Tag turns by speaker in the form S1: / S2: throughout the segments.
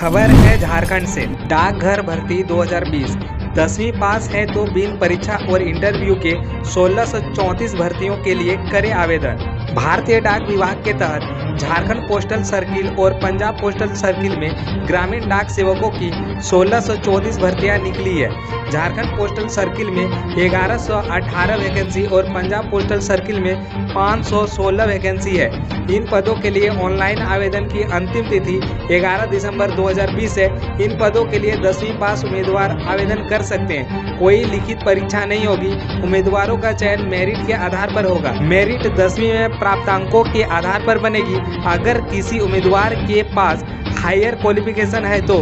S1: खबर है झारखंड से। डाकघर भर्ती 2020 10वीं पास है तो बिन परीक्षा और इंटरव्यू के 1634 भर्तियों के लिए करें आवेदन। भारतीय डाक विभाग के तहत झारखंड पोस्टल सर्किल और पंजाब पोस्टल सर्किल में ग्रामीण डाक सेवकों की 1634 भर्तियां निकली है। झारखंड पोस्टल सर्किल में 1118 वैकेंसी और पंजाब पोस्टल सर्किल में 516 वैकेंसी है। इन पदों के लिए ऑनलाइन आवेदन की अंतिम तिथि 11 दिसंबर 2020 है। इन पदों के लिए 10वीं पास उम्मीदवार आवेदन कर सकते हैं। कोई लिखित परीक्षा नहीं होगी। उम्मीदवारों का चयन मेरिट के आधार पर होगा। मेरिट 10वीं में प्राप्तांकों के आधार पर बनेगी। अगर किसी उम्मीदवार के पास हायर क्वालिफिकेशन है तो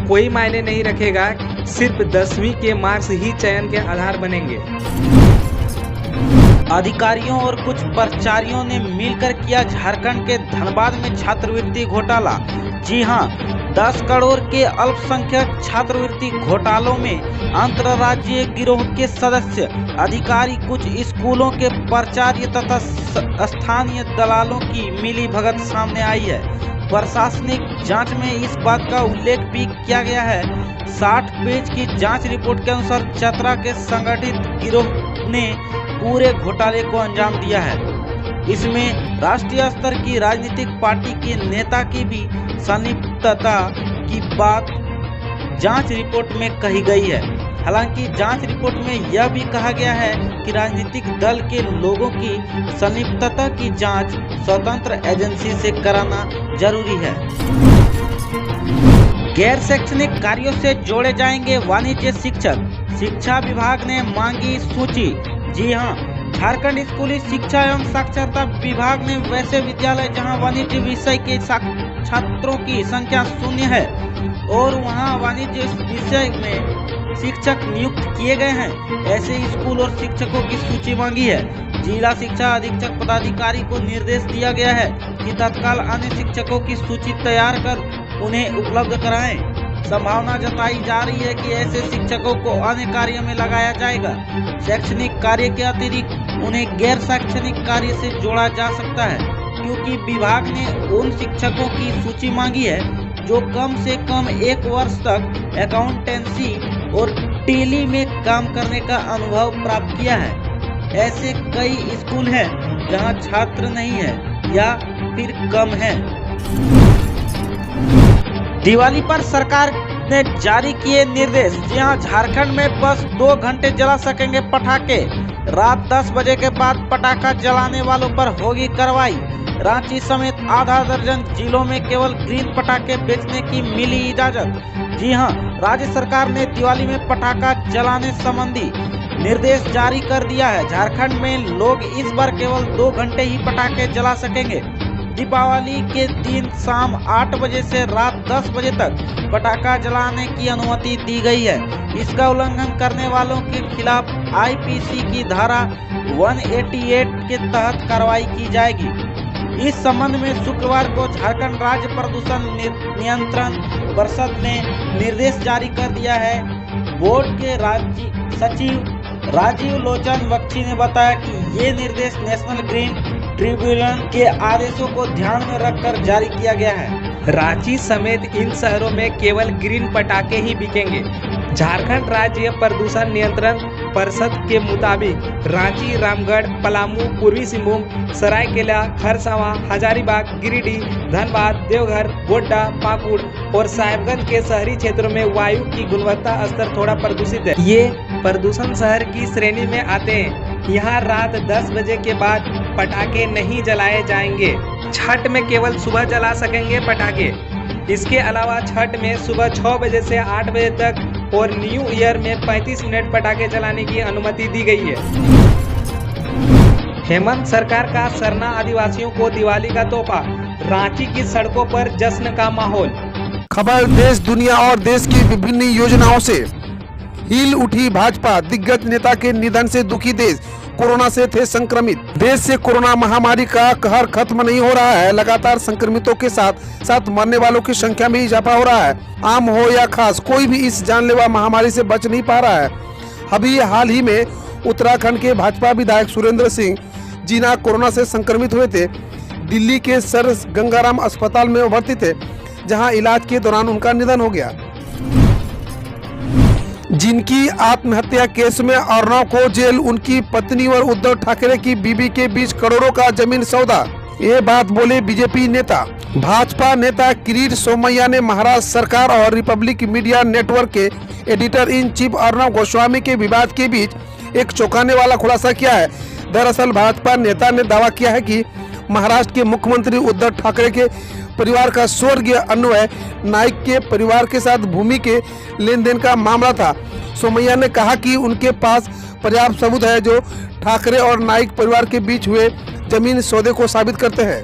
S1: कोई मायने नहीं रखेगा, सिर्फ 10वीं के मार्क्स ही चयन के आधार बनेंगे।
S2: अधिकारियों और कुछ कर्मचारियों ने मिलकर किया झारखंड के धनबाद में छात्रवृत्ति घोटाला। जी हां, 10 करोड़ के अल्पसंख्यक छात्रवृत्ति घोटालों में अंतर्राज्यीय गिरोह के सदस्य, अधिकारी, कुछ स्कूलों के प्राचार्य तथा स्थानीय दलालों की मिलीभगत सामने आई है। प्रशासनिक जांच में इस बात का उल्लेख भी किया गया है। 60 पेज की जांच रिपोर्ट के अनुसार चतरा के संगठित गिरोह ने पूरे घोटाले को अंजाम दिया है। इसमें राष्ट्रीय स्तर की राजनीतिक पार्टी के नेता की भी संलिप्तता की बात जांच रिपोर्ट में कही गई है। हालांकि जांच रिपोर्ट में यह भी कहा गया है कि राजनीतिक दल के लोगों की संलिप्तता की जांच स्वतंत्र एजेंसी से कराना जरूरी है। गैर शैक्षणिक कार्यों से जोड़े जाएंगे वाणिज्य शिक्षक, शिक्षा विभाग ने मांगी सूची। जी हां, झारखंड स्कूली शिक्षा एवं साक्षरता विभाग ने वैसे विद्यालय जहां वाणिज्य विषय के छात्रों की संख्या 0 है और वहां वाणिज्य विषय में शिक्षक नियुक्त किए गए हैं, ऐसे स्कूल और शिक्षकों की सूची मांगी है। जिला शिक्षा अधीक्षक पदाधिकारी को निर्देश दिया गया है कि तत्काल अन्य शिक्षकों की सूची तैयार कर उन्हें उपलब्ध कराएं। संभावना जताई जा रही है कि ऐसे शिक्षकों को अन्य कार्य में लगाया जाएगा। शैक्षणिक कार्य के अतिरिक्त उन्हें गैर शैक्षणिक कार्य से जोड़ा जा सकता है, क्योंकि विभाग ने उन शिक्षकों की सूची मांगी है जो कम से कम 1 वर्ष तक अकाउंटेंसी और टेली में काम करने का अनुभव प्राप्त किया है। ऐसे कई स्कूल हैं जहां छात्र नहीं है या फिर कम है। दिवाली पर सरकार ने जारी किए निर्देश। जी हां, झारखंड में बस 2 घंटे जला सकेंगे पटाखे। रात 10 बजे के बाद पटाखा जलाने वालों पर होगी कार्रवाई। रांची समेत आधा दर्जन जिलों में केवल ग्रीन पटाखे बेचने की मिली इजाजत। जी हां, राज्य सरकार ने दिवाली में पटाखा जलाने संबंधी निर्देश जारी कर दिया है। झारखंड में लोग इस बार केवल 2 घंटे ही पटाखे जला सकेंगे। दीपावली के दिन शाम 8 बजे से रात 10 बजे तक पटाखा जलाने की अनुमति दी गई है। इसका उल्लंघन करने वालों के खिलाफ आईपीसी की धारा 188 के तहत कार्रवाई की जाएगी। इस संबंध में शुक्रवार को झारखंड राज्य प्रदूषण नियंत्रण परिषद ने निर्देश जारी कर दिया है। बोर्ड के राज्य सचिव राजीव लोचन बख्शी ने बताया कि ये निर्देश नेशनल ग्रीन ट्रिब्यूनल के आदेशों को ध्यान में रखकर जारी किया गया है।
S1: रांची समेत इन शहरों में केवल ग्रीन पटाखे ही बिकेंगे। झारखंड राज्य प्रदूषण नियंत्रण परिषद के मुताबिक रांची, रामगढ़, पलामू, पूर्वी सिंहभूम, सरायकेला, खरसावां, हजारीबाग, गिरिडीह, धनबाद, देवघर, गोड्डा, पाकुड़ और साहेबगंज के शहरी क्षेत्रों में वायु की गुणवत्ता स्तर थोड़ा प्रदूषित है। ये प्रदूषण शहर की श्रेणी में आते हैं। यहाँ रात 10 बजे के बाद पटाखे नहीं जलाए जाएंगे। छठ में केवल सुबह जला सकेंगे पटाखे। इसके अलावा छठ में सुबह 6 बजे से 8 बजे तक और न्यू ईयर में 35 मिनट पटाखे जलाने की अनुमति दी गई है। हेमंत सरकार का सरना आदिवासियों को दिवाली का तोहफा, रांची की सड़कों पर जश्न का माहौल।
S3: खबर देश, दुनिया और देश की विभिन्न योजनाओं से हिल उठी भाजपा। दिग्गज नेता के निधन से दुखी देश, कोरोना से थे संक्रमित। देश से कोरोना महामारी का कहर खत्म नहीं हो रहा है। लगातार संक्रमितों के साथ साथ मरने वालों की संख्या में इजाफा हो रहा है। आम हो या खास, कोई भी इस जानलेवा महामारी से बच नहीं पा रहा है। अभी हाल ही में उत्तराखंड के भाजपा विधायक सुरेंद्र सिंह जीना कोरोना से संक्रमित हुए थे। दिल्ली के सर गंगाराम अस्पताल में भर्ती थे, जहां इलाज के दौरान उनका निधन हो गया। जिनकी आत्महत्या केस में अर्नव को जेल, उनकी पत्नी और उद्धव ठाकरे की बीवी के बीच करोड़ों का जमीन सौदा। ये बात बोले बीजेपी नेता। भाजपा नेता किरीट सोमैया ने महाराष्ट्र सरकार और रिपब्लिक मीडिया नेटवर्क के editor in chief Arnav Goswami के विवाद के बीच एक चौंकाने वाला खुलासा किया है। दरअसल भाजपा नेता ने दावा किया है कि महाराष्ट्र के मुख्यमंत्री उद्धव ठाकरे के परिवार का स्वर्गीय अन्वय नाइक के परिवार के साथ भूमि के लेन देन का मामला था। सोमैया ने कहा कि उनके पास पर्याप्त सबूत है जो ठाकरे और नाइक परिवार के बीच हुए जमीन सौदे को साबित करते हैं।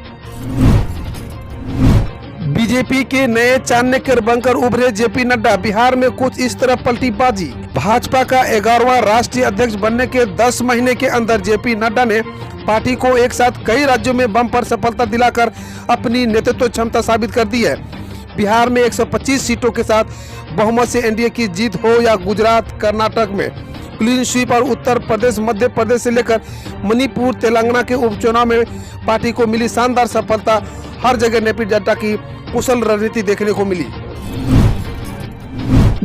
S3: बीजेपी के नए चाणक्य बनकर उभरे जेपी नड्डा। बिहार में कुछ इस तरह पलटी बाजी। भाजपा का 11वां राष्ट्रीय अध्यक्ष बनने के 10 महीने के अंदर जेपी नड्डा ने पार्टी को एक साथ कई राज्यों में बम पर सफलता दिलाकर अपनी नेतृत्व क्षमता साबित कर दी है। बिहार में 125 सीटों के साथ बहुमत से एनडीए की जीत हो या गुजरात, कर्नाटक में क्लीन स्वीप और उत्तर प्रदेश, मध्य प्रदेश से लेकर मणिपुर, तेलंगाना के उपचुनाव में पार्टी को मिली शानदार सफलता। हर जगह नेपी नड्डा की कुशल रणनीति देखने को मिली।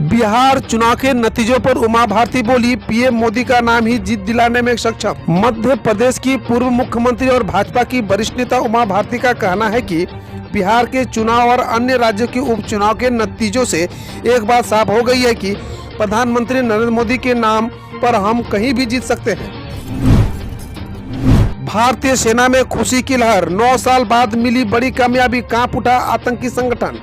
S3: बिहार चुनाव के नतीजों पर उमा भारती बोली, पीएम मोदी का नाम ही जीत दिलाने में सक्षम। मध्य प्रदेश की पूर्व मुख्यमंत्री और भाजपा की वरिष्ठ नेता उमा भारती का कहना है कि बिहार के चुनाव और अन्य राज्यों के उपचुनाव के नतीजों से एक बात साफ हो गई है कि प्रधानमंत्री नरेंद्र मोदी के नाम पर हम कहीं भी जीत सकते हैं। भारतीय सेना में खुशी की लहर। 9 साल बाद मिली बड़ी कामयाबी, कांप उठा आतंकी संगठन।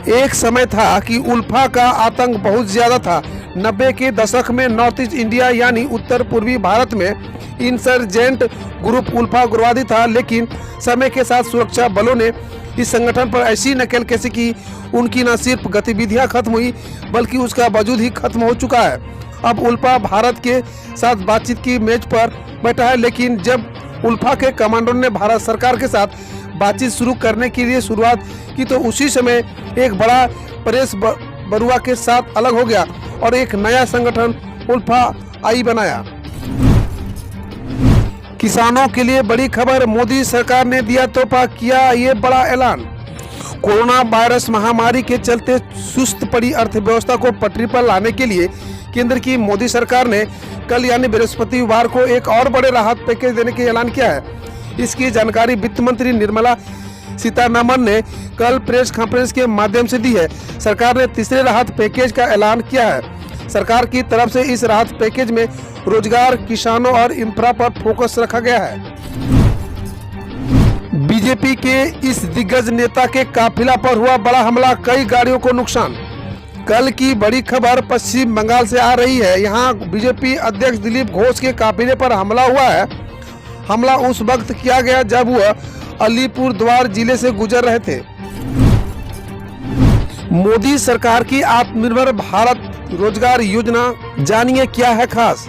S3: एक समय था कि उल्फा का आतंक बहुत ज्यादा था। 90 के दशक में नॉर्थ ईस्ट इंडिया यानी उत्तर पूर्वी भारत में इंसर्जेंट ग्रुप उल्फा उग्रवादी था, लेकिन समय के साथ सुरक्षा बलों ने इस संगठन पर ऐसी नकेल कैसे की उनकी न सिर्फ गतिविधियां खत्म हुई बल्कि उसका वजूद ही खत्म हो चुका है। अब उल्फा भारत के साथ बातचीत की मेज पर बैठा है, लेकिन जब उल्फा के कमांडरों ने भारत सरकार के साथ बातचीत शुरू करने के लिए शुरुआत की तो उसी समय एक बड़ा परेश बरुआ के साथ अलग हो गया और एक नया संगठन उल्फा आई बनाया। किसानों के लिए बड़ी खबर, मोदी सरकार ने दिया तोहफा, किया ये बड़ा ऐलान। कोरोना वायरस महामारी के चलते सुस्त पड़ी अर्थव्यवस्था को पटरी पर लाने के लिए केंद्र की मोदी सरकार ने कल यानी बृहस्पतिवार को एक और बड़े राहत पैकेज देने का ऐलान किया है। इसकी जानकारी वित्त मंत्री निर्मला सीतारमण ने कल प्रेस कॉन्फ्रेंस के माध्यम से दी है। सरकार ने तीसरे राहत पैकेज का ऐलान किया है। सरकार की तरफ से इस राहत पैकेज में रोजगार, किसानों और इंफ्रा पर फोकस रखा गया है। बीजेपी के इस दिग्गज नेता के काफिला पर हुआ बड़ा हमला, कई गाड़ियों को नुकसान। कल की बड़ी खबर पश्चिम बंगाल से आ रही है। यहाँ बीजेपी अध्यक्ष दिलीप घोष के काफिले पर हमला हुआ है। हमला उस वक्त किया गया जब वह अलीपुरद्वार जिले से गुजर रहे थे। मोदी सरकार की आत्मनिर्भर भारत रोजगार योजना, जानिए क्या है खास।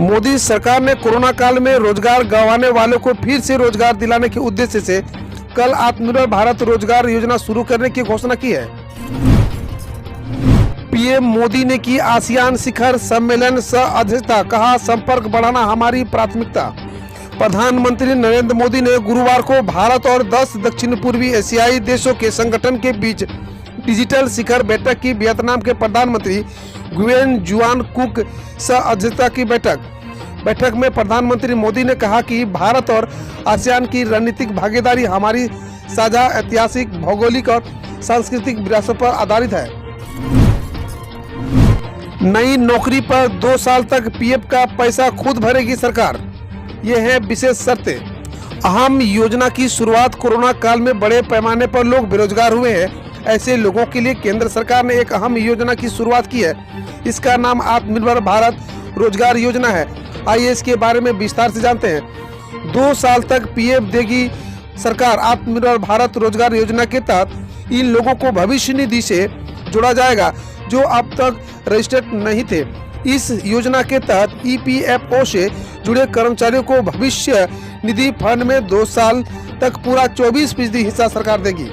S3: मोदी सरकार ने कोरोना काल में रोजगार गंवाने वालों को फिर से रोजगार दिलाने के उद्देश्य से कल आत्मनिर्भर भारत रोजगार योजना शुरू करने की घोषणा की है। पीएम मोदी ने की आसियान शिखर सम्मेलन सह अध्यक्षता, कहा संपर्क बढ़ाना हमारी प्राथमिकता। प्रधानमंत्री नरेंद्र मोदी ने गुरुवार को भारत और 10 दक्षिण पूर्वी एशियाई देशों के संगठन के बीच डिजिटल शिखर बैठक की वियतनाम के प्रधानमंत्री गुएन जुआन कुक सह अध्यक्षता की बैठक में प्रधानमंत्री मोदी ने कहा कि भारत और आसियान की रणनीतिक भागीदारी हमारी साझा ऐतिहासिक, भौगोलिक और सांस्कृतिक विरासत पर आधारित है। नई नौकरी पर 2 साल तक पीएफ का पैसा खुद भरेगी सरकार, ये है विशेष शर्तें। अहम योजना की शुरुआत। कोरोना काल में बड़े पैमाने पर लोग बेरोजगार हुए हैं। ऐसे लोगों के लिए केंद्र सरकार ने एक अहम योजना की शुरुआत की है। इसका नाम आत्मनिर्भर भारत रोजगार योजना है। आइए इसके बारे में विस्तार से जानते हैं। 2 साल तक पीएफ देगी सरकार। आत्मनिर्भर भारत रोजगार योजना के तहत इन लोगों को भविष्य निधि से जोड़ा जाएगा जो अब तक रजिस्टर्ड नहीं थे। इस योजना के तहत ईपीएफओ से जुड़े कर्मचारियों को भविष्य निधि फंड में 2 साल तक पूरा 24% हिस्सा सरकार देगी।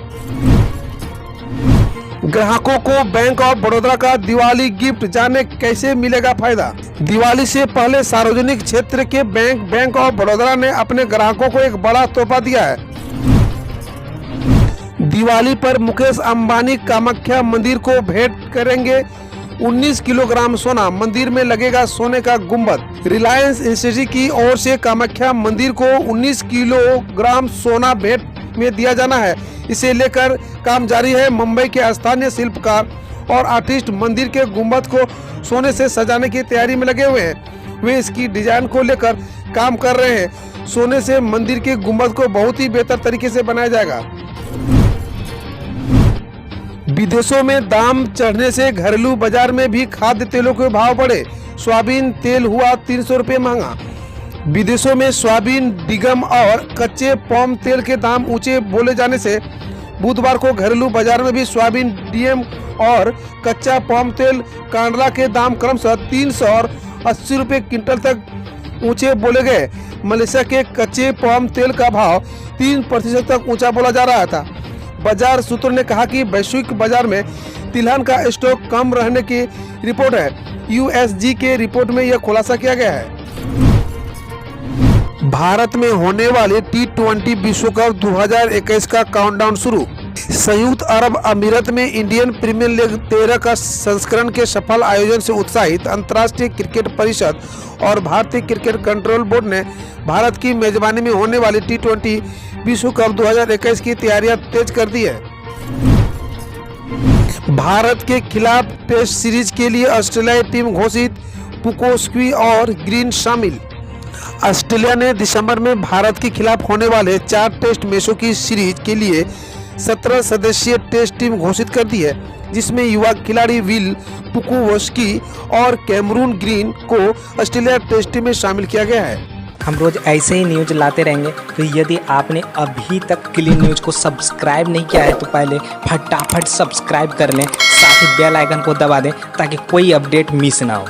S3: ग्राहकों को बैंक ऑफ बड़ौदा का दिवाली गिफ्ट, जाने कैसे मिलेगा फायदा। दिवाली से पहले सार्वजनिक क्षेत्र के बैंक ऑफ बड़ौदा ने अपने ग्राहकों को एक बड़ा तोहफा दिया है। दिवाली पर मुकेश अंबानी कामाख्या मंदिर को भेंट करेंगे 19 किलोग्राम सोना, मंदिर में लगेगा सोने का गुंबद। रिलायंस इंडस्ट्रीज की ओर से कामाख्या मंदिर को 19 किलोग्राम सोना भेंट में दिया जाना है। इसे लेकर काम जारी है। मुंबई के स्थानीय शिल्पकार और आर्टिस्ट मंदिर के गुंबद को सोने से सजाने की तैयारी में लगे हुए हैं। वे इसकी डिजाइन को लेकर काम कर रहे हैं। सोने से मंदिर के गुंबद को बहुत ही बेहतर तरीके से बनाया जाएगा। विदेशों में दाम चढ़ने से घरेलू बाजार में भी खाद्य तेलों के भाव बढ़े। सोयाबीन तेल हुआ 300 रुपये महंगा। विदेशों में सोयाबीन, डिगम और कच्चे पाम तेल के दाम ऊंचे बोले जाने से बुधवार को घरेलू बाजार में भी सोयाबीन, डीएम और कच्चा पाम तेल कांडला के दाम क्रमशः 300 और 80 रुपये क्विंटल तक ऊंचे बोले गए। मलेशिया के कच्चे पाम तेल का भाव 3% तक ऊंचा बोला जा रहा था। बाजार सूत्रों ने कहा कि वैश्विक बाजार में तिलहन का स्टॉक कम रहने की रिपोर्ट है। यूएसजी के रिपोर्ट में यह खुलासा किया गया है। भारत में होने वाले T20 विश्व कप 2021 का काउंटडाउन शुरू। संयुक्त अरब अमीरात में इंडियन प्रीमियर लीग 13 का संस्करण के सफल आयोजन से उत्साहित अंतर्राष्ट्रीय क्रिकेट परिषद और भारतीय क्रिकेट कंट्रोल बोर्ड ने भारत की मेजबानी में होने वाली T20 विश्व कप 2021 की तैयारियां तेज कर दी है। भारत के खिलाफ टेस्ट सीरीज के लिए ऑस्ट्रेलियाई टीम घोषित, पुकोस्क्वी और ग्रीन शामिल। ऑस्ट्रेलिया ने दिसंबर में भारत के खिलाफ होने वाले 4 टेस्ट मैचों की सीरीज के लिए 17 सदस्यीय टेस्ट टीम घोषित कर दी है, जिसमें युवा खिलाड़ी विल पुकोस्क्वी और कैमरून ग्रीन को ऑस्ट्रेलिया टेस्ट टीम में शामिल किया गया है।
S1: हम रोज ऐसे ही न्यूज लाते रहेंगे, तो यदि आपने अभी तक क्लीन न्यूज को सब्सक्राइब नहीं किया है तो पहले फटाफट सब्सक्राइब कर लें, साथ ही बेल आइकन को दबा दें ताकि कोई अपडेट मिस ना हो।